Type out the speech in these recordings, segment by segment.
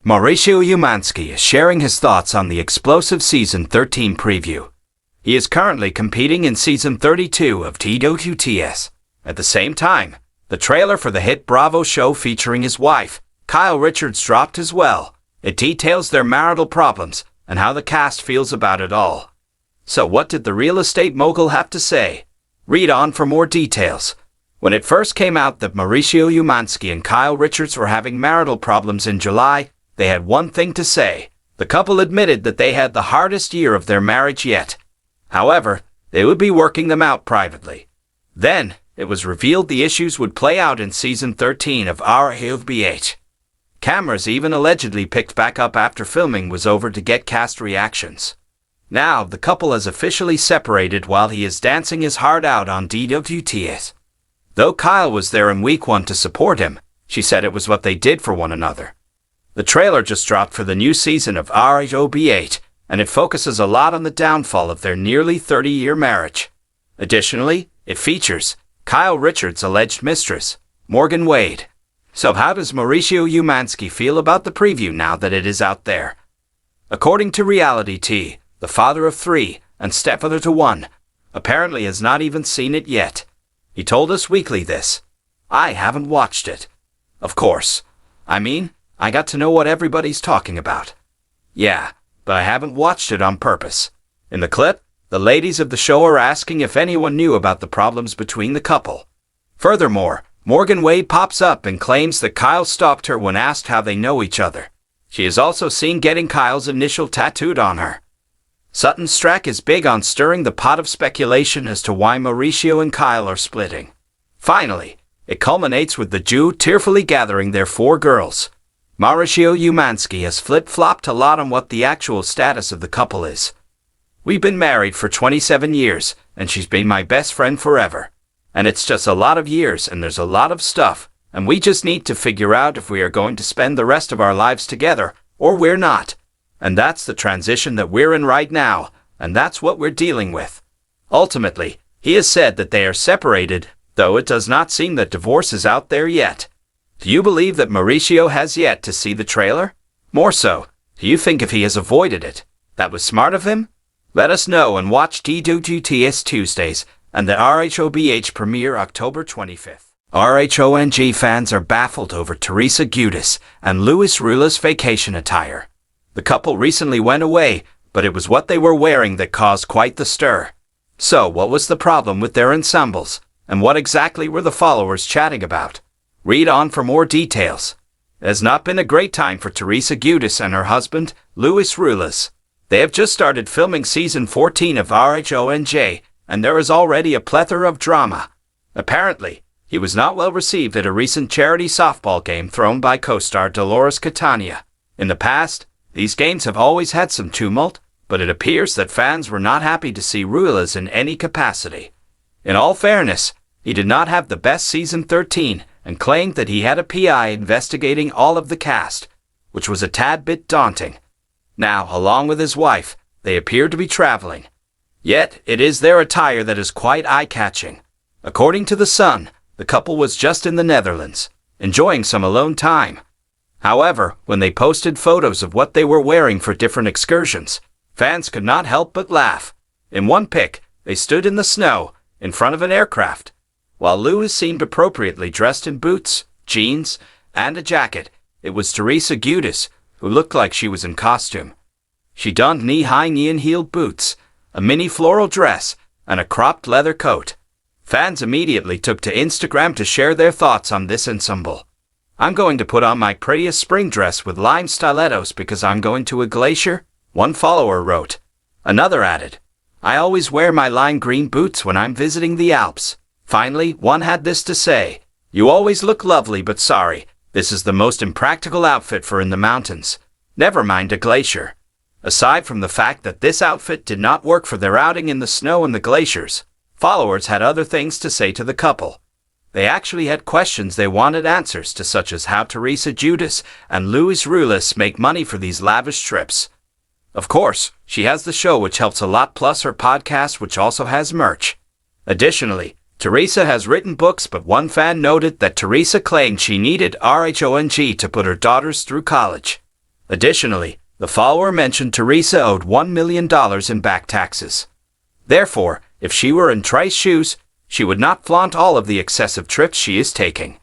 Mauricio Umansky is sharing his thoughts on the explosive Season 13 preview. He is currently competing in Season 32 of TWTS. At the same time, the trailer for the hit Bravo show featuring his wife, Kyle Richards, dropped as well. It details their marital problems and how the cast feels about it all. So what did the real estate mogul have to say? Read on for more details. When it first came out that Mauricio Umansky and Kyle Richards were having marital problems in July, they had one thing to say. The couple admitted that they had the hardest year of their marriage yet. However, they would be working them out privately. Then, it was revealed the issues would play out in Season 13 of Real Housewives. Cameras even allegedly picked back up after filming was over to get cast reactions. Now, the couple has officially separated while he is dancing his heart out on TWTS. Though Kyle was there in week 1 to support him, she said it was what they did for one another. The trailer just dropped for the new season of Real Housewives, and it focuses a lot on the downfall of their nearly 30-year marriage. Additionally, it features Kyle Richards' alleged mistress, Morgan Wade. So how does Mauricio Umansky feel about the preview now that it is out there? According to Reality T, the father of 3 and stepfather to 1, apparently has not even seen it yet. He told Us Weekly this. I haven't watched it. Of course. I got to know what everybody's talking about. Yeah, but I haven't watched it on purpose. In the clip, the ladies of the show are asking if anyone knew about the problems between the couple. Furthermore, Morgan Wade pops up and claims that Kyle stalked her when asked how they know each other. She is also seen getting Kyle's initial tattooed on her. Sutton Strack is big on stirring the pot of speculation as to why Mauricio and Kyle are splitting. Finally, it culminates with the Jew tearfully gathering their 4 girls. Mauricio Umansky has flip-flopped a lot on what the actual status of the couple is. We've been married for 27 years, and she's been my best friend forever. And it's just a lot of years, and there's a lot of stuff, and we just need to figure out if we are going to spend the rest of our lives together, or we're not. And that's the transition that we're in right now, and that's what we're dealing with. Ultimately, he has said that they are separated, though it does not seem that divorce is out there yet. Do you believe that Mauricio has yet to see the trailer? More so, do you think if he has avoided it, that was smart of him? Let us know and watch TWTS Tuesdays and the RHOBH premiere October 25th. RHONG fans are baffled over Teresa Giudice and Luis Rula's vacation attire. The couple recently went away, but it was what they were wearing that caused quite the stir. So what was the problem with their ensembles, and what exactly were the followers chatting about? Read on for more details. It has not been a great time for Teresa Giudice and her husband, Luis Rulas. They have just started filming Season 14 of RHONG, and there is already a plethora of drama. Apparently, he was not well received at a recent charity softball game thrown by co-star Dolores Catania. In the past, these games have always had some tumult, but it appears that fans were not happy to see Rulas in any capacity. In all fairness, he did not have the best Season 13, and claimed that he had a PI investigating all of the cast, which was a tad bit daunting. Now, along with his wife, they appear to be traveling. Yet, it is their attire that is quite eye-catching. According to The Sun, the couple was just in the Netherlands, enjoying some alone time. However, when they posted photos of what they were wearing for different excursions, fans could not help but laugh. In one pic, they stood in the snow, in front of an aircraft. While Luis seemed appropriately dressed in boots, jeans, and a jacket, it was Teresa Giudice who looked like she was in costume. She donned knee-high knee-and-heeled boots, a mini floral dress, and a cropped leather coat. Fans immediately took to Instagram to share their thoughts on this ensemble. I'm going to put on my prettiest spring dress with lime stilettos because I'm going to a glacier, one follower wrote. Another added, I always wear my lime green boots when I'm visiting the Alps. Finally, one had this to say, you always look lovely, but sorry, this is the most impractical outfit for in the mountains. Never mind a glacier. Aside from the fact that this outfit did not work for their outing in the snow and the glaciers, followers had other things to say to the couple. They actually had questions they wanted answers to, such as how Teresa Giudice and Luis Rulas make money for these lavish trips. Of course, she has the show, which helps a lot, plus her podcast, which also has merch. Additionally, Teresa has written books, but one fan noted that Teresa claimed she needed RHONG to put her daughters through college. Additionally, the follower mentioned Teresa owed $1 million in back taxes. Therefore, if she were in Trey's shoes, she would not flaunt all of the excessive trips she is taking.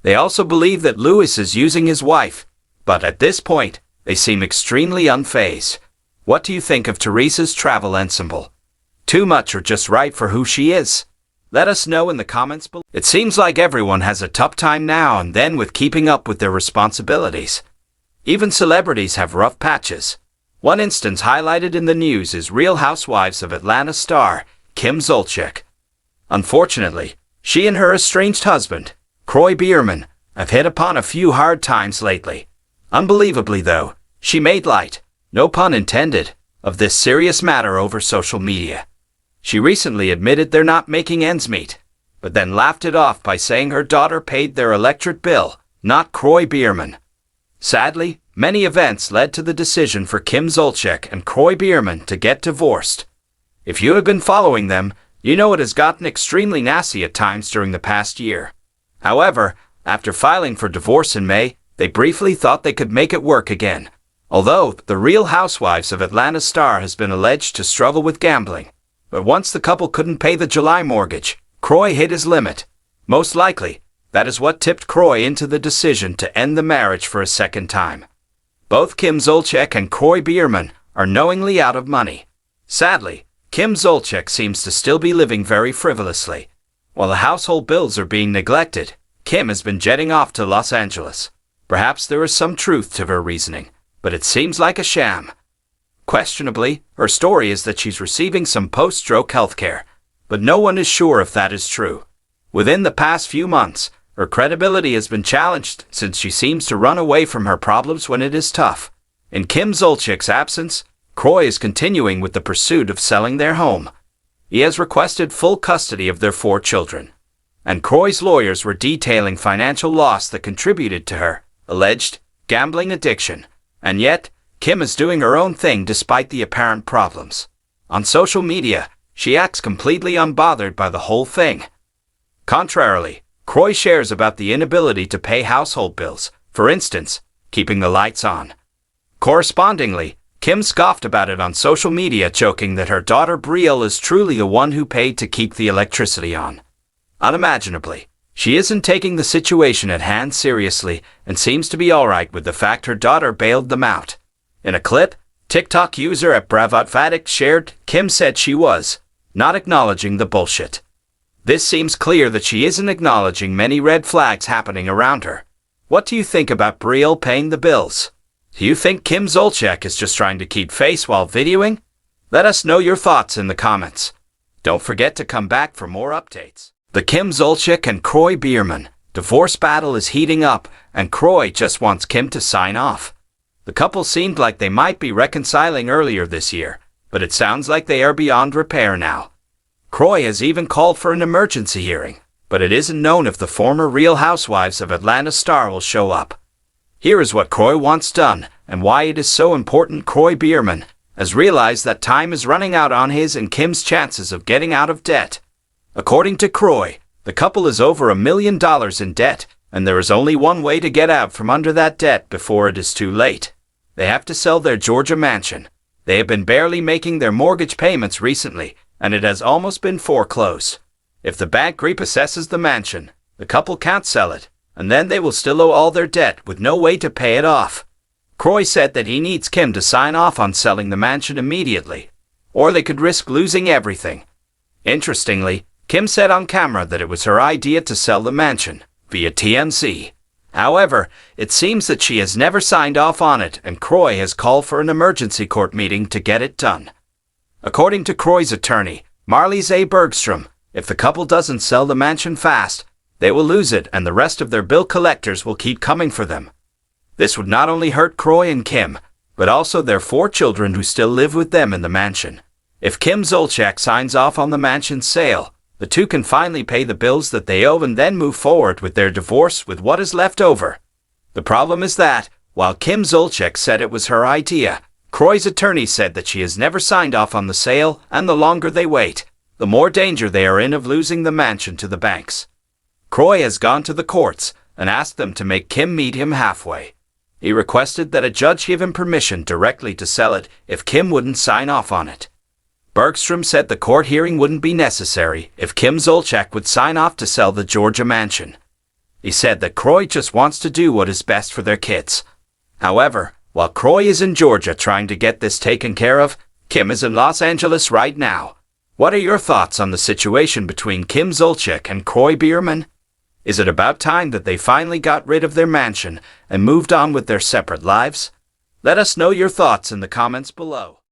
They also believe that Louis is using his wife, but at this point, they seem extremely unfazed. What do you think of Teresa's travel ensemble? Too much or just right for who she is? Let us know in the comments below. It seems like everyone has a tough time now and then with keeping up with their responsibilities. Even celebrities have rough patches. One instance highlighted in the news is Real Housewives of Atlanta star Kim Zolciak. Unfortunately, she and her estranged husband, Kroy Biermann, have hit upon a few hard times lately. Unbelievably though, she made light, no pun intended, of this serious matter over social media. She recently admitted they're not making ends meet, but then laughed it off by saying her daughter paid their electric bill, not Kroy Biermann. Sadly, many events led to the decision for Kim Zolciak and Kroy Biermann to get divorced. If you have been following them, you know it has gotten extremely nasty at times during the past year. However, after filing for divorce in May, they briefly thought they could make it work again. Although the Real Housewives of Atlanta star has been alleged to struggle with gambling. But once the couple couldn't pay the July mortgage, Kroy hit his limit. Most likely, that is what tipped Kroy into the decision to end the marriage for a second time. Both Kim Zolciak and Kroy Biermann are knowingly out of money. Sadly, Kim Zolciak seems to still be living very frivolously. While the household bills are being neglected, Kim has been jetting off to Los Angeles. Perhaps there is some truth to her reasoning, but it seems like a sham. Questionably, her story is that she's receiving some post-stroke healthcare, but no one is sure if that is true. Within the past few months, her credibility has been challenged since she seems to run away from her problems when it is tough. In Kim Zolciak's absence, Kroy is continuing with the pursuit of selling their home. He has requested full custody of their 4 children. And Kroy's lawyers were detailing financial loss that contributed to her alleged gambling addiction. And yet, Kim is doing her own thing despite the apparent problems. On social media, she acts completely unbothered by the whole thing. Contrarily, Kroy shares about the inability to pay household bills, for instance, keeping the lights on. Correspondingly, Kim scoffed about it on social media, joking that her daughter Brielle is truly the one who paid to keep the electricity on. Unimaginably, she isn't taking the situation at hand seriously and seems to be alright with the fact her daughter bailed them out. In a clip, TikTok user at Bravotvatic shared, Kim said she was not acknowledging the bullshit. This seems clear that she isn't acknowledging many red flags happening around her. What do you think about Brielle paying the bills? Do you think Kim Zolciak is just trying to keep face while videoing? Let us know your thoughts in the comments. Don't forget to come back for more updates. The Kim Zolciak and Kroy Biermann divorce battle is heating up, and Kroy just wants Kim to sign off. The couple seemed like they might be reconciling earlier this year, but it sounds like they are beyond repair now. Kroy has even called for an emergency hearing, but it isn't known if the former Real Housewives of Atlanta star will show up. Here is what Kroy wants done, and why it is so important. Kroy Biermann has realized that time is running out on his and Kim's chances of getting out of debt. According to Kroy, the couple is over $1 million in debt, and there is only one way to get out from under that debt before it is too late. They have to sell their Georgia mansion. They have been barely making their mortgage payments recently, and it has almost been foreclosed. If the bank repossesses the mansion, the couple can't sell it, and then they will still owe all their debt with no way to pay it off. Kroy said that he needs Kim to sign off on selling the mansion immediately, or they could risk losing everything. Interestingly, Kim said on camera that it was her idea to sell the mansion, via TLC. However, it seems that she has never signed off on it, and Kroy has called for an emergency court meeting to get it done. According to Kroy's attorney, Marlies A. Bergstrom, if the couple doesn't sell the mansion fast, they will lose it and the rest of their bill collectors will keep coming for them. This would not only hurt Kroy and Kim, but also their 4 children who still live with them in the mansion. If Kim Zolciak signs off on the mansion's sale, the two can finally pay the bills that they owe and then move forward with their divorce with what is left over. The problem is that, while Kim Zolciak said it was her idea, Kroy's attorney said that she has never signed off on the sale, and the longer they wait, the more danger they are in of losing the mansion to the banks. Kroy has gone to the courts and asked them to make Kim meet him halfway. He requested that a judge give him permission directly to sell it if Kim wouldn't sign off on it. Bergstrom said the court hearing wouldn't be necessary if Kim Zolciak would sign off to sell the Georgia mansion. He said that Kroy just wants to do what is best for their kids. However, while Kroy is in Georgia trying to get this taken care of, Kim is in Los Angeles right now. What are your thoughts on the situation between Kim Zolciak and Kroy Biermann? Is it about time that they finally got rid of their mansion and moved on with their separate lives? Let us know your thoughts in the comments below.